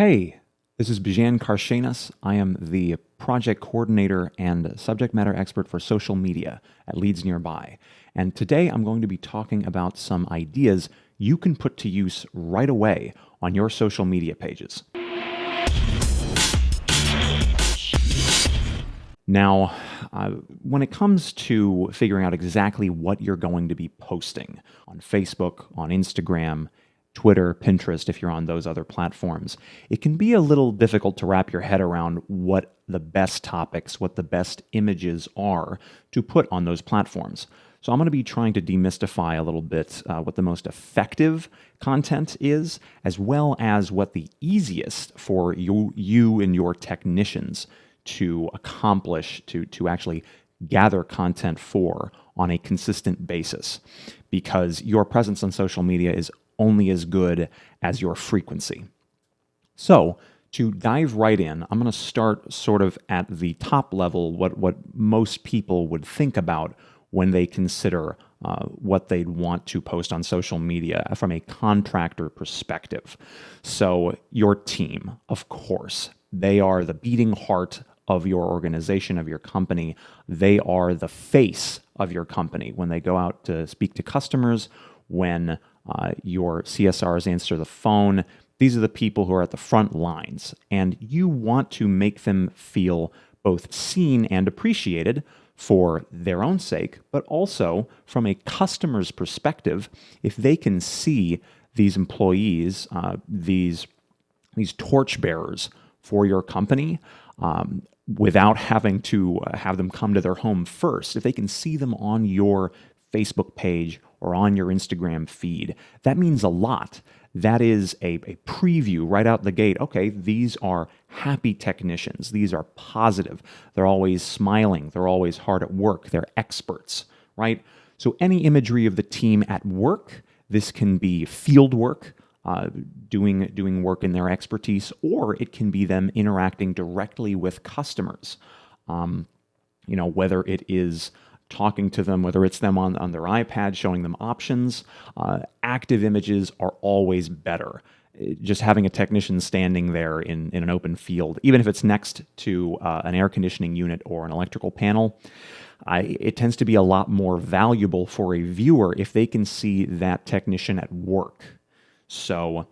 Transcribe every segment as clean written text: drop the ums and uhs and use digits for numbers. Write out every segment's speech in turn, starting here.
Hey, this is Bijan Karshenas. I am the project coordinator and subject matter expert for social media at Leeds Nearby. And today I'm going to be talking about some ideas you can put to use right away on your social media pages. Now, when it comes to figuring out exactly what you're going to be posting on Facebook, on Instagram, Twitter, Pinterest, if you're on those other platforms, it can be a little difficult to wrap your head around what the best topics, what the best images are to put on those platforms. So I'm going to be trying to demystify a little bit what the most effective content is, as well as what the easiest for you and your technicians to accomplish, to actually gather content for on a consistent basis, because your presence on social media is only as good as your frequency. So to dive right in, I'm going to start sort of at the top level, what most people would think about when they consider what they'd want to post on social media from a contractor perspective. So your team, of course, they are the beating heart of your organization, of your company. They are the face of your company. When they go out to speak to customers, when your CSRs answer the phone, these are the people who are at the front lines. And you want to make them feel both seen and appreciated for their own sake, but also from a customer's perspective. If they can see these employees, these torchbearers for your company, without having to have them come to their home first, if they can see them on your Facebook page or on your Instagram feed, that means a lot. That is a preview right out the gate. Okay, these are happy technicians. These are positive. They're always smiling. They're always hard at work. They're experts, right? So any imagery of the team at work, this can be field work, doing work in their expertise, or it can be them interacting directly with customers. Whether it is talking to them, whether it's them on their iPad, showing them options. Active images are always better. Just having a technician standing there in an open field, even if it's next to an air conditioning unit or an electrical panel, it tends to be a lot more valuable for a viewer if they can see that technician at work. So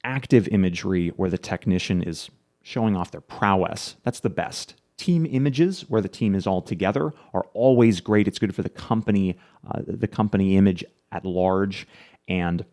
active imagery where the technician is showing off their prowess, that's the best. Team images where the team is all together are always great. It's good for the company image at large, and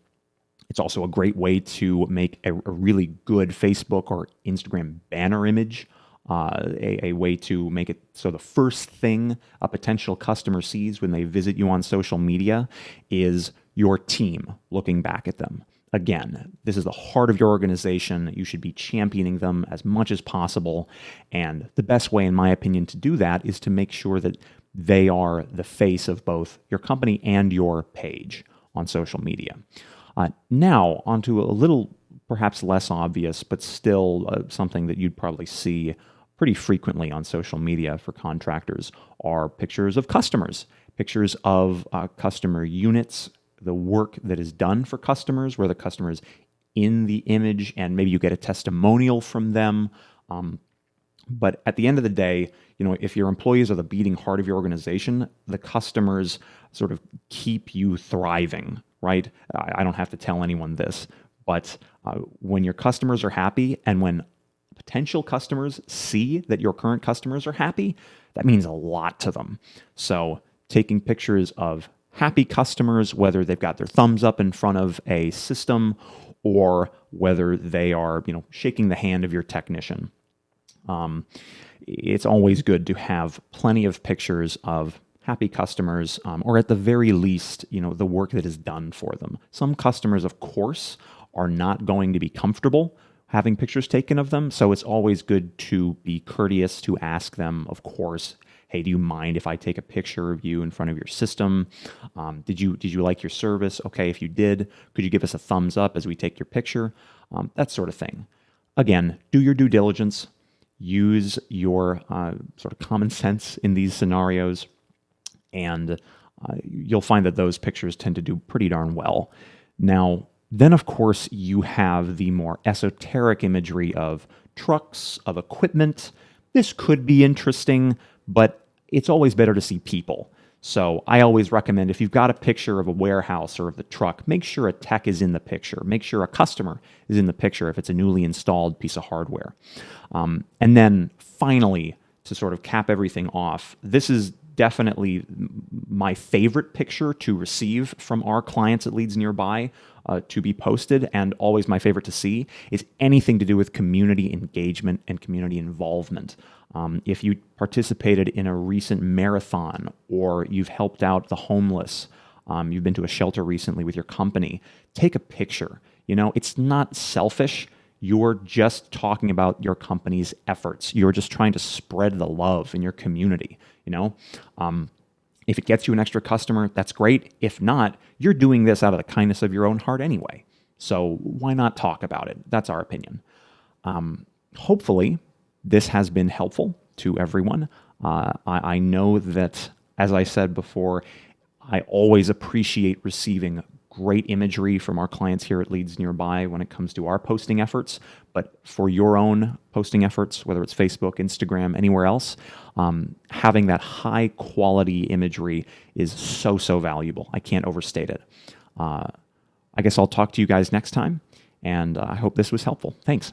it's also a great way to make a really good Facebook or Instagram banner image, a way to make it so the first thing a potential customer sees when they visit you on social media is your team looking back at them. Again, this is the heart of your organization. You should be championing them as much as possible. And the best way, in my opinion, to do that is to make sure that they are the face of both your company and your page on social media. Now, onto a little perhaps less obvious, but still something that you'd probably see pretty frequently on social media for contractors are pictures of customers, pictures of customer units, the work that is done for customers, where the customer is in the image and maybe you get a testimonial from them. But at the end of the day, if your employees are the beating heart of your organization, the customers sort of keep you thriving, right? I don't have to tell anyone this, but when your customers are happy and when potential customers see that your current customers are happy, that means a lot to them. So taking pictures of happy customers, whether they've got their thumbs up in front of a system or whether they are, shaking the hand of your technician. It's always good to have plenty of pictures of happy customers, or at the very least, the work that is done for them. Some customers, of course, are not going to be comfortable having pictures taken of them, so it's always good to be courteous to ask them, of course, hey, do you mind if I take a picture of you in front of your system? Did you like your service? Okay, if you did, could you give us a thumbs up as we take your picture? That sort of thing. Again, do your due diligence. Use your sort of common sense in these scenarios, and you'll find that those pictures tend to do pretty darn well. Now, Then, of course, you have the more esoteric imagery of trucks, of equipment. This could be interesting, but it's always better to see people. So I always recommend, if you've got a picture of a warehouse or of the truck, make sure a tech is in the picture. Make sure a customer is in the picture if it's a newly installed piece of hardware. And then finally, to sort of cap everything off, this is definitely my favorite picture to receive from our clients at Leads Nearby, to be posted, and always my favorite to see, is anything to do with community engagement and community involvement. If you participated in a recent marathon, or you've helped out the homeless, you've been to a shelter recently with your company, take a picture. It's not selfish. You're just talking about your company's efforts. You're just trying to spread the love in your community. If it gets you an extra customer, that's great. If not, you're doing this out of the kindness of your own heart anyway. So why not talk about it? That's our opinion. Hopefully, this has been helpful to everyone. I know that, as I said before, I always appreciate receiving great imagery from our clients here at Leads Nearby when it comes to our posting efforts. But for your own posting efforts, whether it's Facebook, Instagram, anywhere else, having that high quality imagery is so, so valuable. I can't overstate it. I guess I'll talk to you guys next time, and I hope this was helpful. Thanks.